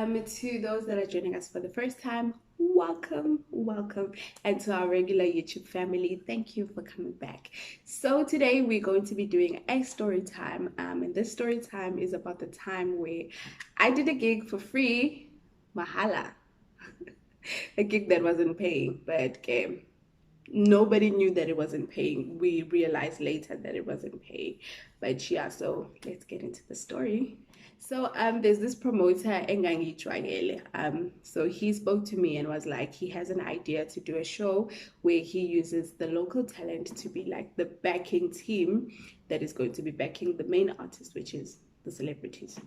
To those that are joining us for the first time, welcome. And to our regular YouTube family, thank you for coming back. So today we're going to be doing a story time. And this story time is about the time where I did a gig for free, mahala, a gig that wasn't paying, but nobody knew that it wasn't paying. We realized later that it wasn't paying. But yeah, so let's get into the story. So there's this promoter Engangi Chwangele. So he spoke to me and was like he has an idea to do a show where he uses the local talent to be like the backing team that is going to be backing the main artist, which is the celebrities.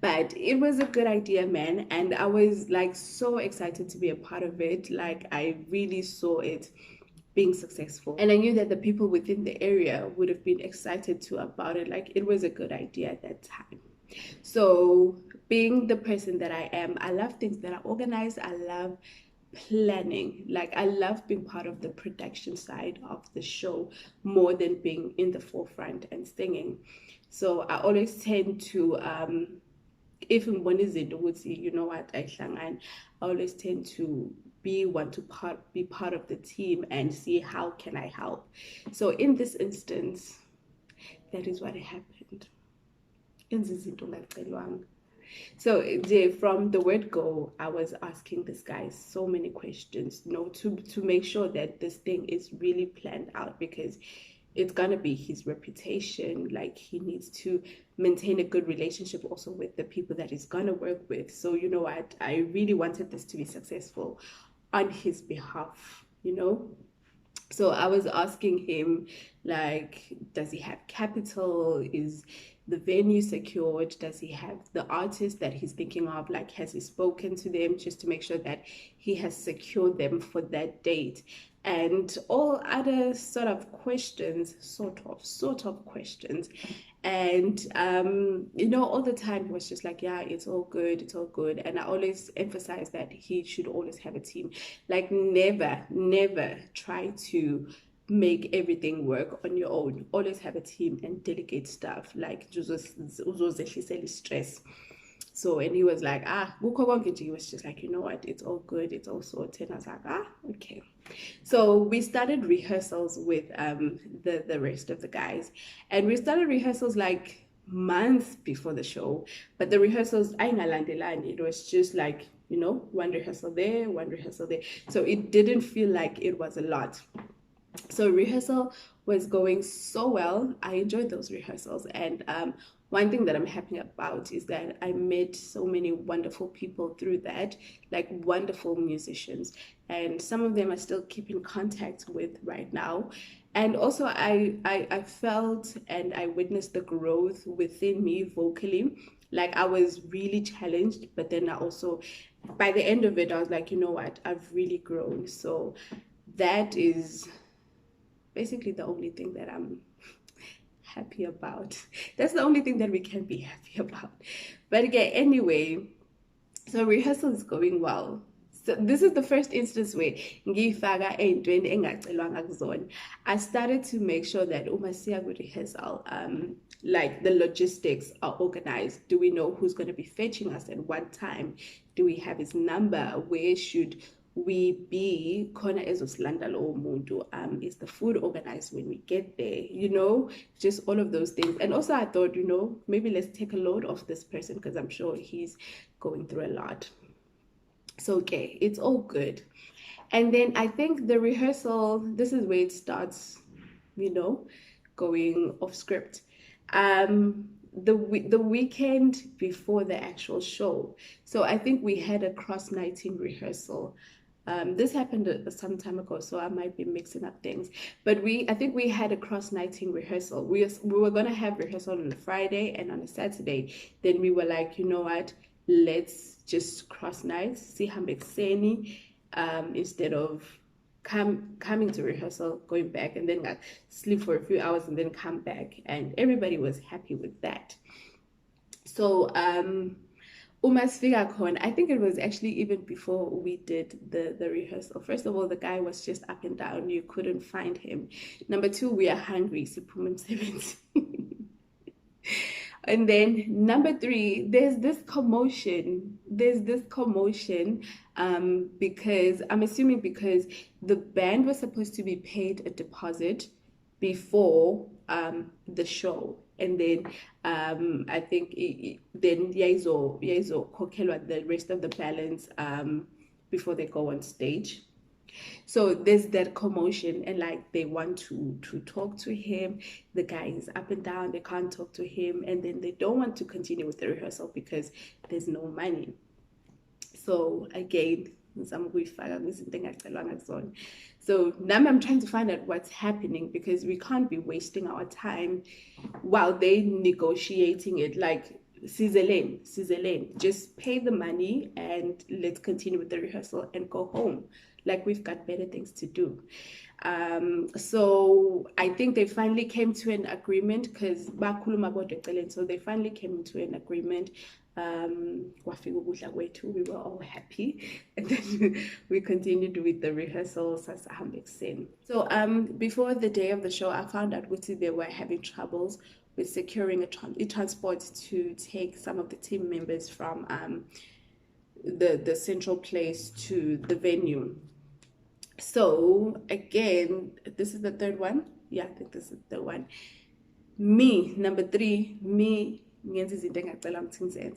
But it was a good idea, man, and I was like so excited to be a part of it. Like I really saw it being successful, and I knew that the people within the area would have been excited too about it. Like it was a good idea at that time. So being the person that I am, I love things that are organized. I love planning. Like I love being part of the production side of the show more than being in the forefront and singing. So I always tend to if one is it would you know what I always tend to be part of the team and see how can I help. So in this instance, that is what happened. So from the word go, I was asking this guy so many questions, to make sure that this thing is really planned out, because it's gonna be his reputation. Like he needs to maintain a good relationship also with the people that he's gonna work with. So you know what, I really wanted this to be successful on his behalf. So I was asking him, like, does he have capital? Is the venue secured? Does he have the artist that he's thinking of? Like, has he spoken to them just to make sure that he has secured them for that date? And all other sort of questions. And all the time he was just like, yeah, it's all good, it's all good. And I always emphasize that he should always have a team. Like never try to make everything work on your own. Always have a team and delegate stuff. Like stress. So, and he was like, he was just like, you know what, it's all good, it's all sorted. I was like, okay. So we started rehearsals with the rest of the guys, and we started rehearsals like months before the show. But the rehearsals, it was just like, one rehearsal there, one rehearsal there. So it didn't feel like it was a lot. So rehearsal was going so well. I enjoyed those rehearsals, and one thing that I'm happy about is that I met so many wonderful people through that, like wonderful musicians, and some of them I still keep in contact with right now. And also I felt and I witnessed the growth within me vocally. Like I was really challenged, but then I also, by the end of it, I was like, you know what, I've really grown. So that is basically the only thing that I'm happy about. That's the only thing that we can be happy about. But again, anyway, so rehearsal is going well. So this is the first instance where I started to make sure that umasiya rehearsal, like the logistics are organized. Do we know who's going to be fetching us at what time? Do we have his number? Where should we be? Khona ezosilanda lowo muntu. Is the food organized when we get there? Just all of those things. And also I thought, maybe let's take a load off this person, because I'm sure he's going through a lot. So okay, it's all good. And then I think the rehearsal, this is where it starts, going off script. The weekend before the actual show. So I think we had a cross-nighting rehearsal. This happened some time ago, so I might be mixing up things. But I think we had a cross-nighting rehearsal. We were gonna have rehearsal on a Friday and on a Saturday. Then we were like, you know what? Let's just cross nights, see how Seni, instead of coming to rehearsal, going back, and then like, sleep for a few hours and then come back. And everybody was happy with that. So Uma's figure con, I think it was actually even before we did the rehearsal. First of all, the guy was just up and down. You couldn't find him. Number two, we are hungry. And then number three, there's this commotion. Because I'm assuming because the band was supposed to be paid a deposit before the show, and then I think then Yaizo Kokelwa the rest of the balance before they go on stage. So there's that commotion, and like they want to talk to him. The guy is up and down, they can't talk to him, and then they don't want to continue with the rehearsal because there's no money. So again, so now I'm trying to find out what's happening, because we can't be wasting our time while they negotiating it. Like, Sizelene, just pay the money and let's continue with the rehearsal and go home. Like, we've got better things to do. So I think they finally came to an agreement, because so they finally came into an agreement. We were all happy, and then we continued with the rehearsals. So before the day of the show, I found out they were having troubles with securing a transport to take some of the team members from the central place to the venue. So again, this is the third one. Yeah, I think this is the one. Number three,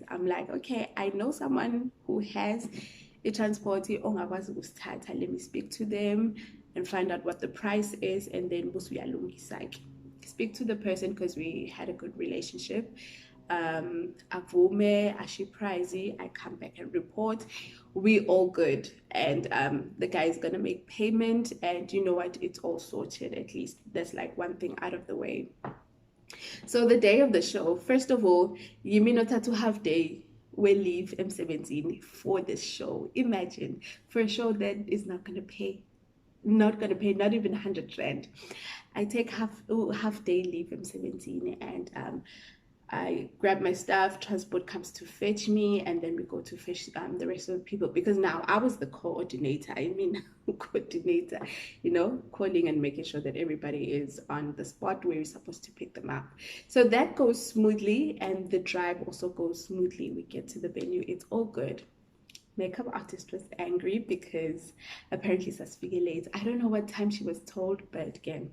I'm like, okay, I know someone who has a transport. Let me speak to them and find out what the price is, and then speak to the person, because we had a good relationship. Avume, Ashiprizey, I come back and report. We all good, and the guy is gonna make payment, and you know what? It's all sorted. At least that's like one thing out of the way. So the day of the show, first of all, Yimino to have day we leave M17 for this show. Imagine, for a show that is not gonna pay, not even 100 rand. I take half day leave M17, and I grab my stuff, transport comes to fetch me, and then we go to fetch the rest of the people, because now I was the coordinator. Coordinator, calling and making sure that everybody is on the spot where you're supposed to pick them up. So that goes smoothly, and the drive also goes smoothly. We get to the venue, it's all good. Makeup artist was angry because apparently Sasfige late. I don't know what time she was told, but again,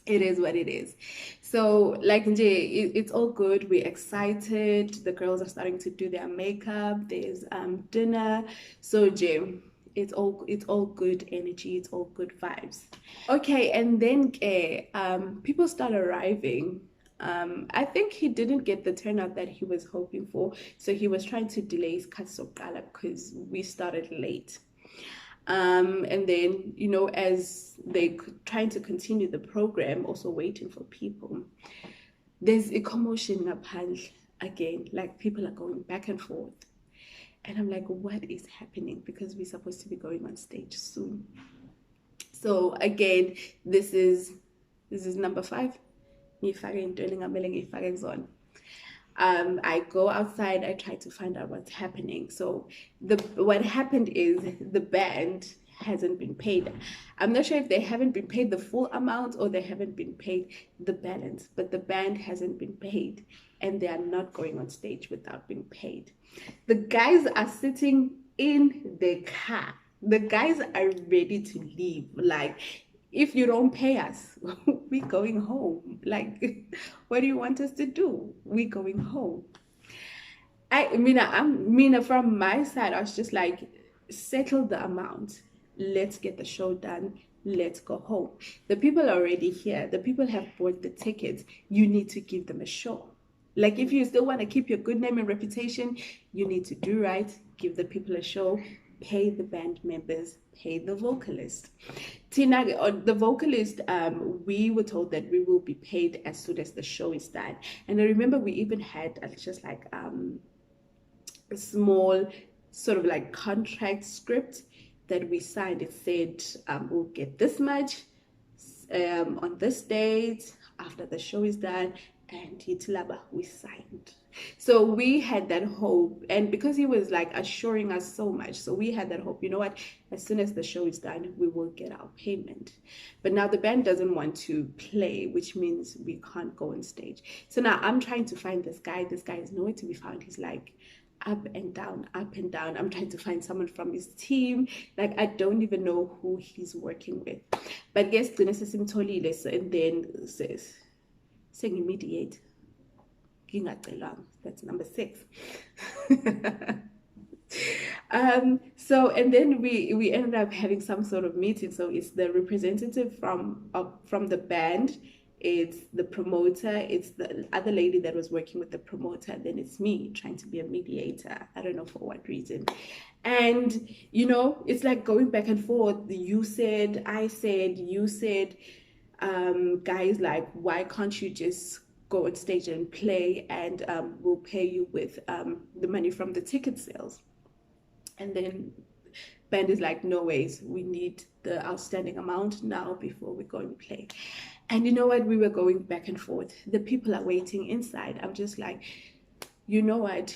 it is what it is. So like it's all good. We're excited. The girls are starting to do their makeup. There's dinner. So Jay, it's all good energy. It's all good vibes. Okay, and then people start arriving. I think he didn't get the turnout that he was hoping for, so he was trying to delay his Katsokala because we started late. And then, as they trying to continue the program, also waiting for people, there's a commotion again, like people are going back and forth. And I'm like, what is happening? Because we're supposed to be going on stage soon. So again, this is number 5. I go outside, I try to find out what's happening. So what happened is the band hasn't been paid. I'm not sure if they haven't been paid the full amount or they haven't been paid the balance, but the band hasn't been paid, and they are not going on stage without being paid. The guys are sitting in the car. The guys are ready to leave. Like, if you don't pay us, we're going home. Like, what do you want us to do? We're going home. From my side, I was just like, settle the amount. Let's get the show done. Let's go home. The people are already here. The people have bought the tickets. You need to give them a show. Like, if you still want to keep your good name and reputation, you need to do right. Give the people a show. Pay the band members, pay the vocalist. Tina, the vocalist, we were told that we will be paid as soon as the show is done. And I remember we even had just like a small sort of like contract script that we signed. It said we'll get this much on this date after the show is done, and Yitilaba, we signed. So we had that hope, and because he was like assuring us so much, so we had that hope, you know what, as soon as the show is done, we will get our payment. But now the band doesn't want to play, which means we can't go on stage. So now I'm trying to find this guy. This guy is nowhere to be found. He's like up and down, up and down. I'm trying to find someone from his team. Like, I don't even know who he's working with. But guess Tolile, and then says, saying immediate. That's number 6. So and then we ended up having some sort of meeting. So it's the representative from the band, it's the promoter, it's the other lady that was working with the promoter, then it's me trying to be a mediator. I don't know for what reason. And you know, it's like going back and forth. You said, I said, you said. Guys like, why can't you just go on stage and play, and we'll pay you with the money from the ticket sales? And then band is like, no ways, we need the outstanding amount now before we go and play. And you know what, we were going back and forth. The people are waiting inside. I'm just like, you know what,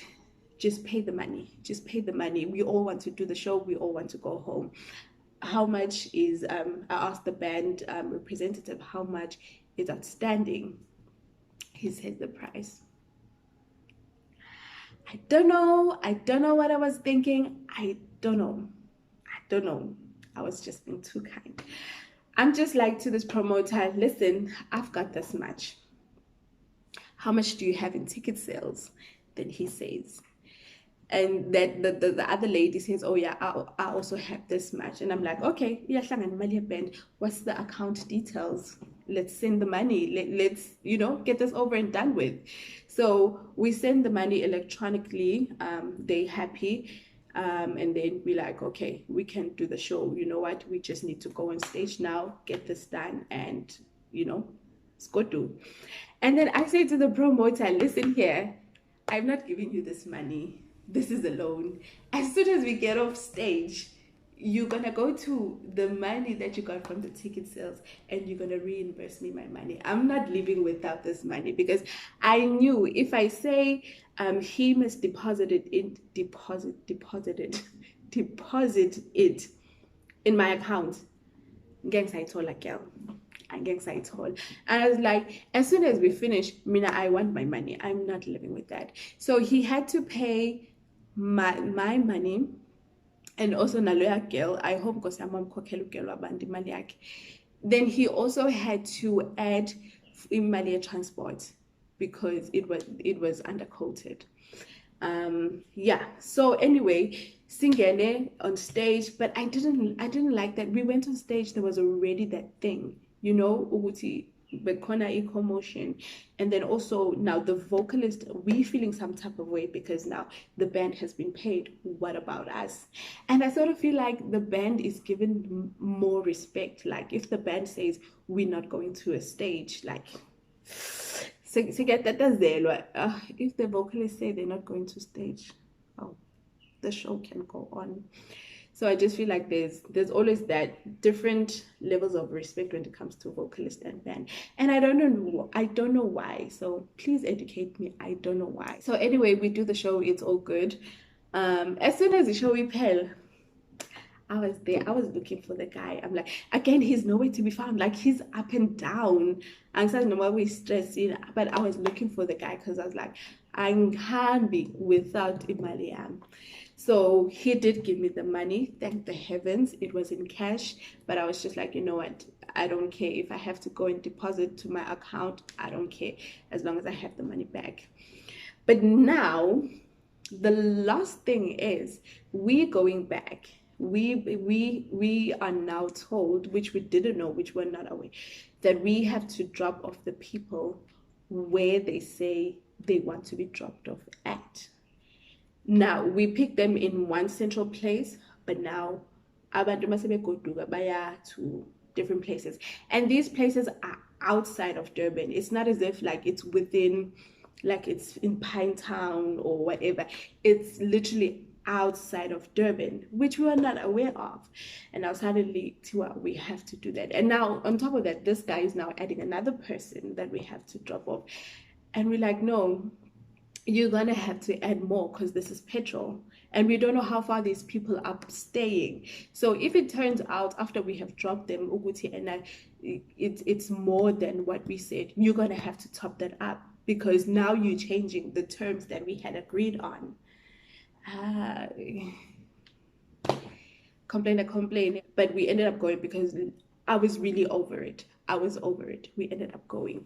just pay the money, just pay the money. We all want to do the show, we all want to go home. How much is I asked the band representative how much is outstanding. He said the price. I don't know what I was thinking. I don't know. I was just being too kind. I'm just like to this promoter, listen, I've got this much. How much do you have in ticket sales? Then he says, and that the other lady says, oh yeah, I also have this much. And I'm like, okay, band, what's the account details? Let's send the money. Let's, you know, get this over and done with. So we send the money electronically. They happy. And then we like, okay, we can do the show. You know what, we just need to go on stage now, get this done, and you know, it's go do. And then I say to the promoter, listen here, I'm not giving you this money. This is a loan. As soon as we get off stage, you're gonna go to the money that you got from the ticket sales and you're gonna reimburse me my money. I'm not leaving without this money, because I knew if I say he must deposit it in my account, gangs I told like girl. And I was like, as soon as we finish, Mina, I want my money. I'm not living with that. So he had to pay my money, and also naloya girl, I hope because I'm girl. Then he also had to add imali transport because it was undercoated. Yeah, so anyway, singene on stage, but I didn't like that. We went on stage, there was already that thing, you know, ukuthi bekhona commotion. And then also now the vocalist, we feeling some type of way because now the band has been paid. What about us? And I sort of feel like the band is given more respect. Like if the band says we're not going to a stage, like if the vocalists say they're not going to stage, oh, the show can go on. So I just feel like there's always that different levels of respect when it comes to vocalist and band. And I don't know why. So please educate me. I don't know why. So anyway, we do the show, it's all good. As soon as the show we pay, I was there. I was looking for the guy. I'm like, again, he's nowhere to be found. Like, he's up and down. And so no we're stressing. But I was looking for the guy because I was like, I can't be without Imaliam. So he did give me the money. Thank the heavens. It was in cash. But I was just like, you know what? I don't care. If I have to go and deposit to my account, I don't care. As long as I have the money back. But now, the last thing is, we're going back. We are now told, which we didn't know, which we're not aware, that we have to drop off the people where they say they want to be dropped off at. Now we pick them in one central place, but now abantu masebe goduka baya to different places, and these places are outside of Durban. It's not as if like it's within, like it's in Pinetown or whatever. It's literally outside of Durban, which we were not aware of. And now suddenly we have to do that. And now on top of that, this guy is now adding another person that we have to drop off. And we're like, no, you're gonna have to add more because this is petrol, and we don't know how far these people are staying. So if it turns out after we have dropped them Uguti, and it's more than what we said, you're gonna have to top that up because now you're changing the terms that we had agreed on. uh, complain, but we ended up going because I was really over it. I was over it. We ended up going.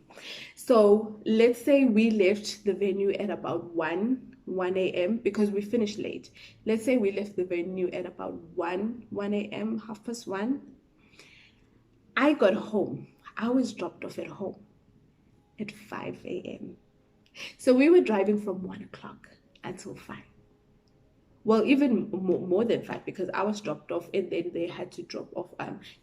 So let's say we left the venue at about 1 a.m. because we finished late. Let's say we left the venue at about 1 a.m., 1:30. I got home. I was dropped off at home at 5 a.m. So we were driving from 1 o'clock until 5. Well, even more than 5 because I was dropped off and then they had to drop off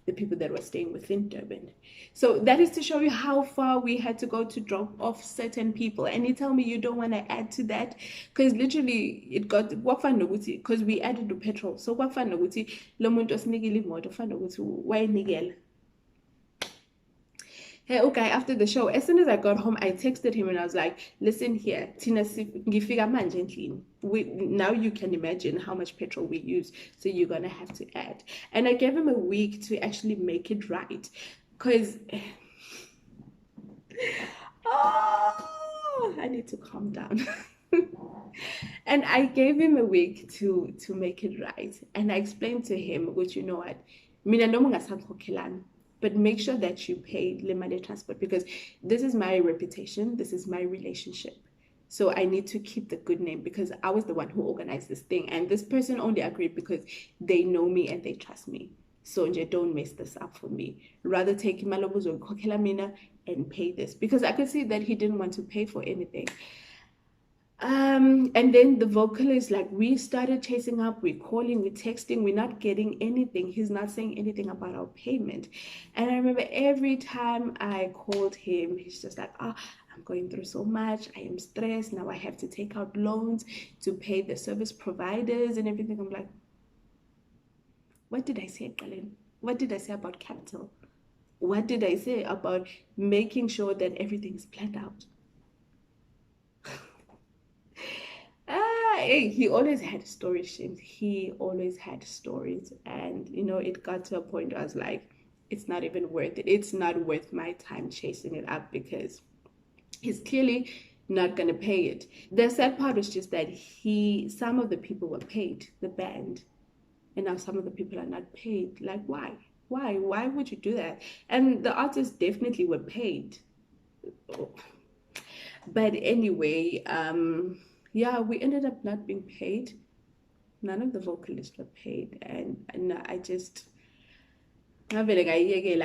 the people that were staying within Durban. So that is to show you how far we had to go to drop off certain people. And you tell me you don't want to add to that because literally it got because we added the petrol. So lo muntu osinikile imoto kufanele ukuthi wayinikela. Hey, okay, after the show, as soon as I got home, I texted him and I was like, listen here, Tina, ngifika manje endlini. Now you can imagine how much petrol we use, so you're going to have to add. And I gave him a week to actually make it right. Because, oh, I need to calm down. And I gave him a week to make it right. And I explained to him, which you know what, mina noma ungasakhokhelani, but make sure that you pay le mali transport because this is my reputation, this is my relationship. So I need to keep the good name because I was the one who organized this thing, and this person only agreed because they know me and they trust me. So don't mess this up for me. Rather take imalobuzo kokela mina and pay this because I could see that he didn't want to pay for anything. And then the vocalist, like, we started chasing up, we're calling, we're texting, we're not getting anything. He's not saying anything about our payment. And I remember every time I called him, he's just like, I'm going through so much, I am stressed, now I have to take out loans to pay the service providers and everything. I'm like, what did I say, Colin? What did I say about capital? What did I say about making sure that everything's planned out? He always had stories. He always had stories, and it got to a point where I was like, it's not even worth it. It's not worth my time chasing it up because he's clearly not gonna pay it. The sad part was just that some of the people were paid, the band, and now some of the people are not paid. Like, why? Why would you do that? And the artists definitely were paid. But anyway, yeah, we ended up not being paid. None of the vocalists were paid, and I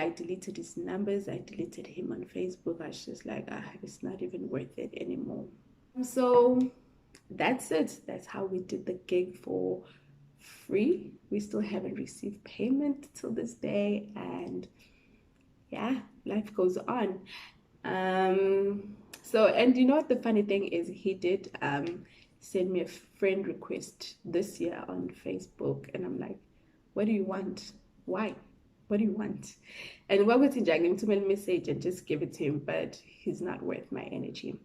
deleted his numbers. I deleted him on Facebook. I was just like, it's not even worth it anymore. So that's it. That's how we did the gig for free. We still haven't received payment till this day, and yeah, life goes on. So, and you know what the funny thing is, he did send me a friend request this year on Facebook, and I'm like, what do you want? Why? What do you want? And what was he him to mail message and just give it to him, but he's not worth my energy.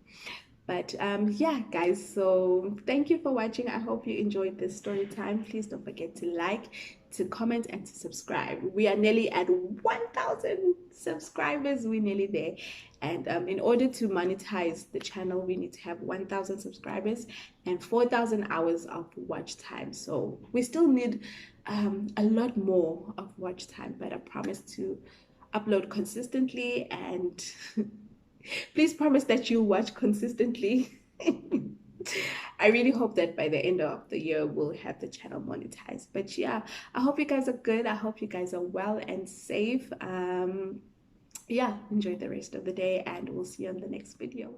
But yeah, guys, so thank you for watching. I hope you enjoyed this story time. Please don't forget to like, to comment, and to subscribe. We are nearly at 1,000 subscribers. We're nearly there. And in order to monetize the channel, we need to have 1,000 subscribers and 4,000 hours of watch time. So we still need a lot more of watch time, but I promise to upload consistently, and please promise that you watch consistently. I really hope that by the end of the year we'll have the channel monetized. But yeah, I hope you guys are good. I hope you guys are well and safe. Yeah, enjoy the rest of the day, and we'll see you on the next video.